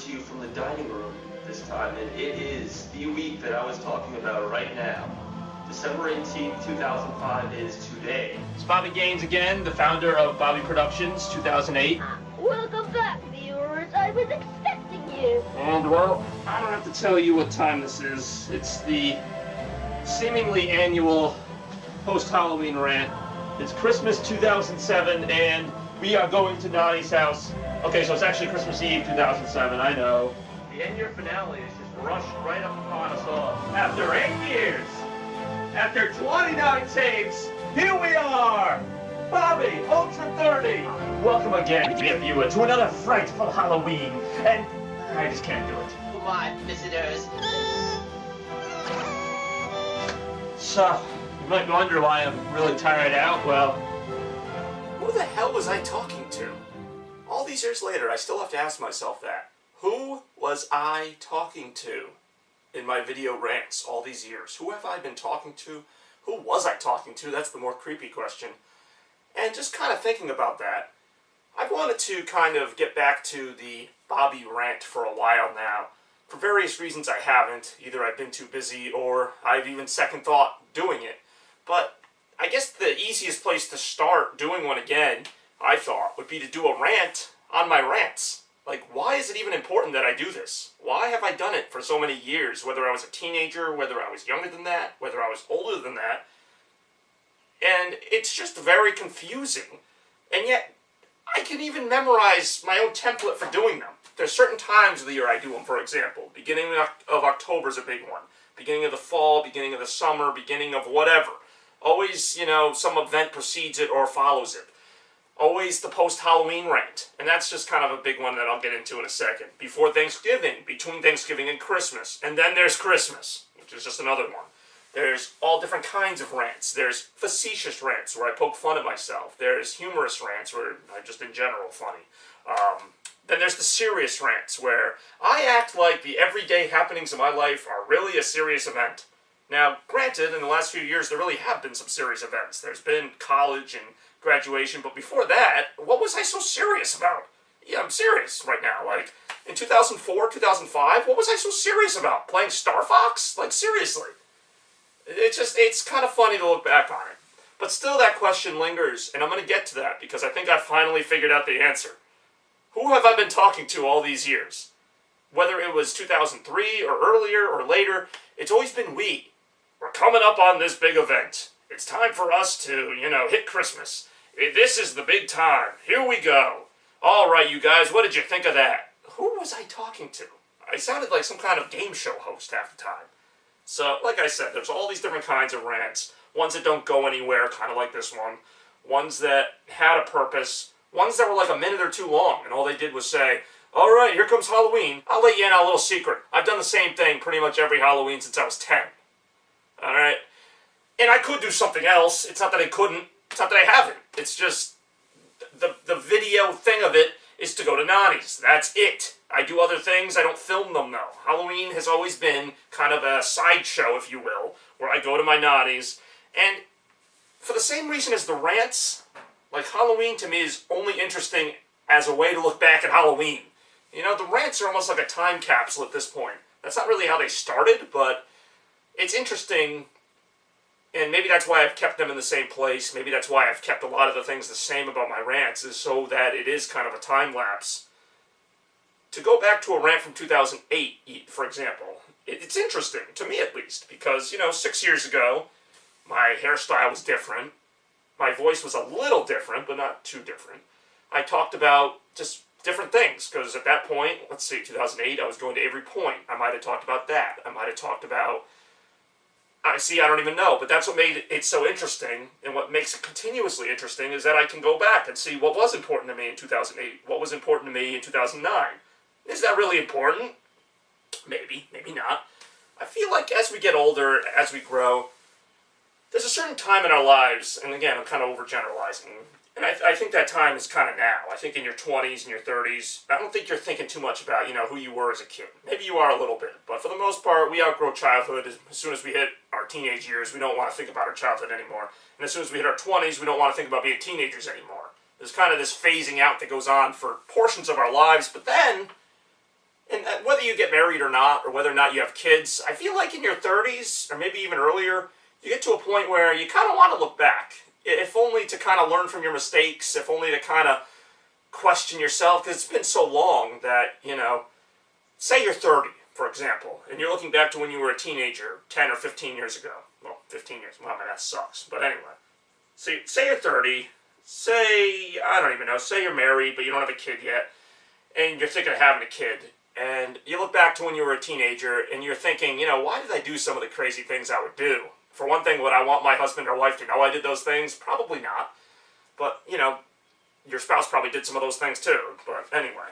to you from the dining room this time, and it is the week that I was talking about right now. December 18th, 2005 is today. It's Bobby Gaines again, the founder of Bobby Productions, 2008. Welcome back, viewers. I was expecting you. And, well, I don't have to tell you what time this is. It's the seemingly annual post-Halloween rant. It's Christmas 2007, and we are going to Nani's house. Okay, so it's actually Christmas Eve 2007, I know. The end-year finale is just rushed right up upon us all. After 8 years, after 29 tapes, here we are! Bobby, Ultra 30! Welcome again, dear viewer, to another frightful Halloween, and I just can't do it. Come on, visitors. So, you might wonder why I'm really tired out. Well, who the hell was I talking to? All these years later, I still have to ask myself that. Who was I talking to in my video rants all these years? Who have I been talking to? Who was I talking to? That's the more creepy question. And just kind of thinking about that, I've wanted to kind of get back to the Bobby rant for a while now. For various reasons I haven't. Either I've been too busy or I've even second thought doing it. But I guess the easiest place to start doing one again, I thought, would be to do a rant on my rants. Like, why is it even important that I do this? Why have I done it for so many years? Whether I was a teenager, whether I was younger than that, whether I was older than that. And it's just very confusing. And yet, I can even memorize my own template for doing them. There's certain times of the year I do them, for example. Beginning of October is a big one. Beginning of the fall, beginning of the summer, beginning of whatever. Always, some event precedes it or follows it. Always the post-Halloween rant. And that's just kind of a big one that I'll get into in a second. Before Thanksgiving, between Thanksgiving and Christmas. And then there's Christmas, which is just another one. There's all different kinds of rants. There's facetious rants where I poke fun at myself. There's humorous rants where I'm just in general funny. Then there's the serious rants where I act like the everyday happenings of my life are really a serious event. Now, granted, in the last few years there really have been some serious events. There's been college and graduation, but before that, what was I so serious about? Yeah, I'm serious right now. Like, in 2004, 2005, what was I so serious about? Playing Star Fox? Like, seriously. It's kind of funny to look back on it. But still that question lingers, and I'm going to get to that because I think I finally figured out the answer. Who have I been talking to all these years? Whether it was 2003 or earlier or later, it's always been we. We're coming up on this big event. It's time for us to, hit Christmas. This is the big time. Here we go. All right, you guys, what did you think of that? Who was I talking to? I sounded like some kind of game show host half the time. So, like I said, there's all these different kinds of rants. Ones that don't go anywhere, kind of like this one. Ones that had a purpose. Ones that were like a minute or two long, and all they did was say, all right, here comes Halloween. I'll let you in on a little secret. I've done the same thing pretty much every Halloween since I was 10. All right? And I could do something else. It's not that I couldn't. It's not that I haven't. It's just the video thing of it is to go to Nani's. That's it. I do other things. I don't film them, though. Halloween has always been kind of a sideshow, if you will, where I go to my Nani's. And for the same reason as the rants, like Halloween to me is only interesting as a way to look back at Halloween. The rants are almost like a time capsule at this point. That's not really how they started, but it's interesting. And maybe that's why I've kept them in the same place. Maybe that's why I've kept a lot of the things the same about my rants, is so that it is kind of a time lapse. To go back to a rant from 2008, for example, it's interesting, to me at least, because, 6 years ago, my hairstyle was different. My voice was a little different, but not too different. I talked about just different things, because at that point, 2008, I was going to Avery Point. I might have talked about that. I might have talked about... I don't even know, but that's what made it so interesting, and what makes it continuously interesting is that I can go back and see what was important to me in 2008, what was important to me in 2009. Is that really important? Maybe, maybe not. I feel like as we get older, as we grow, there's a certain time in our lives, and again, I'm kind of overgeneralizing, and I think that time is kind of now. I think in your 20s and your 30s, I don't think you're thinking too much about, who you were as a kid. Maybe you are a little bit, but for the most part, we outgrow childhood. As soon as we hit our teenage years, we don't want to think about our childhood anymore. And as soon as we hit our 20s, we don't want to think about being teenagers anymore. There's kind of this phasing out that goes on for portions of our lives, but then And whether you get married or not, or whether or not you have kids, I feel like in your 30s, or maybe even earlier, you get to a point where you kind of want to look back. If only to kind of learn from your mistakes, if only to kind of question yourself, because it's been so long that, say you're 30, for example, and you're looking back to when you were a teenager 10 or 15 years ago. Well, 15 years, well, I mean, that sucks. But anyway, say you're 30, I don't even know, say you're married, but you don't have a kid yet, and you're thinking of having a kid. And you look back to when you were a teenager, and you're thinking, why did I do some of the crazy things I would do? For one thing, would I want my husband or wife to know I did those things? Probably not. But, your spouse probably did some of those things too. But anyway.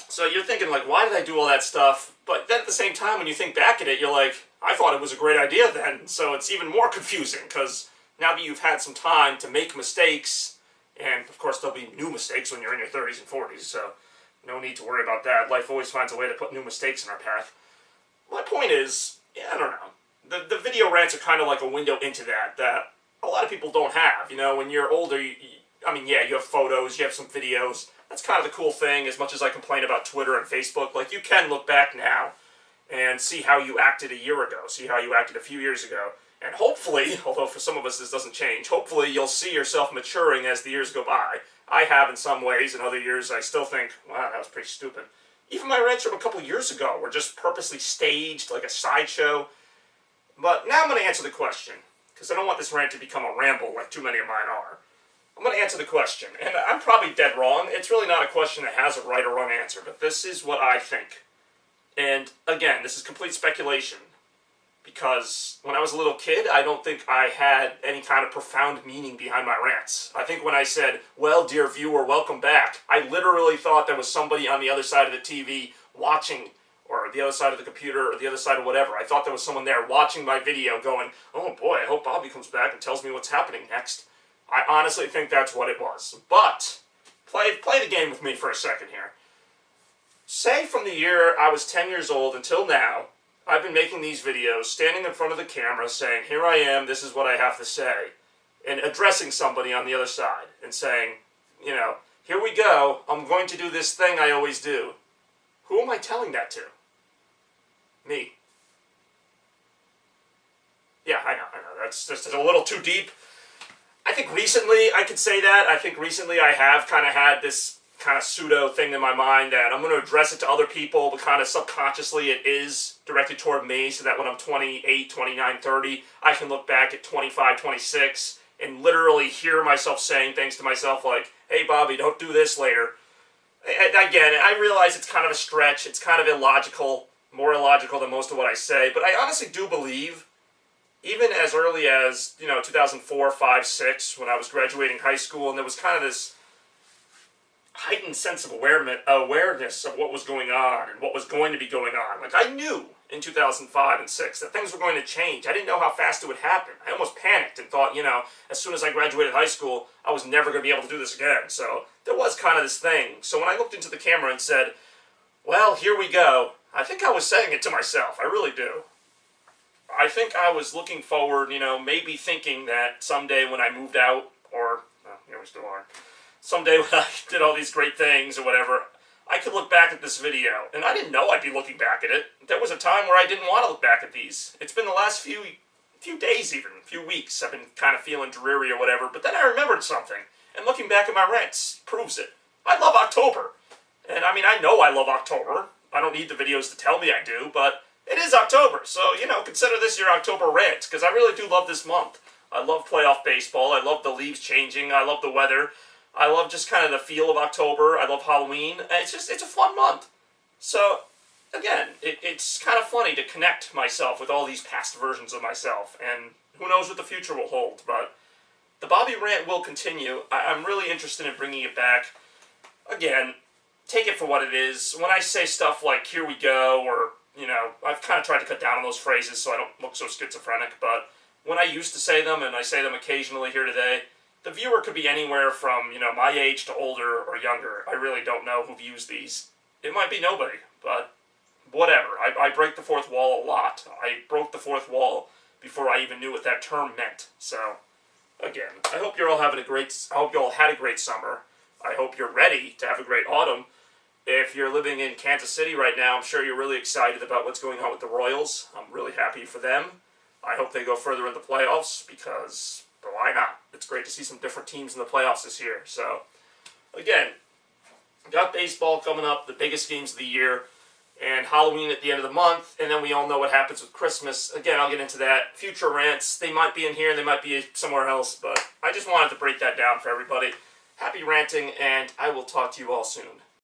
So you're thinking, like, why did I do all that stuff? But then at the same time, when you think back at it, you're like, I thought it was a great idea then. So it's even more confusing, because now that you've had some time to make mistakes, and of course there'll be new mistakes when you're in your 30s and 40s, so no need to worry about that. Life always finds a way to put new mistakes in our path. My point is, I don't know. The video rants are kind of like a window into that a lot of people don't have. When you're older, you have photos, you have some videos. That's kind of the cool thing, as much as I complain about Twitter and Facebook. Like, you can look back now and see how you acted a year ago, see how you acted a few years ago. And hopefully, although for some of us this doesn't change, hopefully you'll see yourself maturing as the years go by. I have in some ways. In other years, I still think, wow, that was pretty stupid. Even my rants from a couple years ago were just purposely staged, like a sideshow. But now I'm going to answer the question, because I don't want this rant to become a ramble like too many of mine are. I'm going to answer the question, and I'm probably dead wrong. It's really not a question that has a right or wrong answer, but this is what I think. And again, this is complete speculation, because when I was a little kid, I don't think I had any kind of profound meaning behind my rants. I think when I said, well, dear viewer, welcome back, I literally thought there was somebody on the other side of the TV watching, or the other side of the computer, or the other side of whatever. I thought there was someone there watching my video going, oh boy, I hope Bobby comes back and tells me what's happening next. I honestly think that's what it was. But, play the game with me for a second here. Say from the year I was 10 years old until now, I've been making these videos, standing in front of the camera, saying, here I am, this is what I have to say, and addressing somebody on the other side, and saying, here we go, I'm going to do this thing I always do. Who am I telling that to? Me. Yeah, I know, that's just a little too deep. I think recently I could say that. I think recently I have kind of had this kind of pseudo thing in my mind that I'm going to address it to other people, but kind of subconsciously it is directed toward me, so that when I'm 28, 29, 30, I can look back at 25, 26 and literally hear myself saying things to myself like, hey Bobby, don't do this later. Again, I realize it's kind of a stretch, it's kind of illogical, more illogical than most of what I say, but I honestly do believe, even as early as, 2004, 5, 6, when I was graduating high school, and there was kind of this heightened sense of awareness of what was going on and what was going to be going on. Like, I knew in 2005 and 6 that things were going to change. I didn't know how fast it would happen. I almost panicked and thought, as soon as I graduated high school, I was never going to be able to do this again. So there was kind of this thing. So when I looked into the camera and said, well, here we go, I think I was saying it to myself. I really do. I think I was looking forward, maybe thinking that someday when I moved out, or, well, here we still are, someday when I did all these great things or whatever, I could look back at this video. And I didn't know I'd be looking back at it. There was a time where I didn't want to look back at these. It's been the last few days even, few weeks, I've been kind of feeling dreary or whatever, but then I remembered something. And looking back at my rants proves it. I love October. And I know I love October. I don't need the videos to tell me I do, but it is October, so, consider this your October rant, because I really do love this month. I love playoff baseball, I love the leaves changing, I love the weather, I love just kind of the feel of October, I love Halloween, and it's a fun month. So, again, it's kind of funny to connect myself with all these past versions of myself, and who knows what the future will hold, but the Bobby rant will continue. I'm really interested in bringing it back. Again, take it for what it is. When I say stuff like, here we go, or I've kind of tried to cut down on those phrases so I don't look so schizophrenic, but when I used to say them, and I say them occasionally here today, the viewer could be anywhere from, my age to older or younger. I really don't know who views these. It might be nobody, but whatever. I break the fourth wall a lot. I broke the fourth wall before I even knew what that term meant. So, again, I hope I hope you all had a great summer. I hope you're ready to have a great autumn. If if you're living in Kansas City right now, I'm sure you're really excited about what's going on with the Royals. I'm really happy for them. I hope they go further in the playoffs because, why not? It's great to see some different teams in the playoffs this year. So, again, got baseball coming up, the biggest games of the year, and Halloween at the end of the month, and then we all know what happens with Christmas. Again, I'll get into that. Future rants, they might be in here, they might be somewhere else, but I just wanted to break that down for everybody. Happy ranting, and I will talk to you all soon.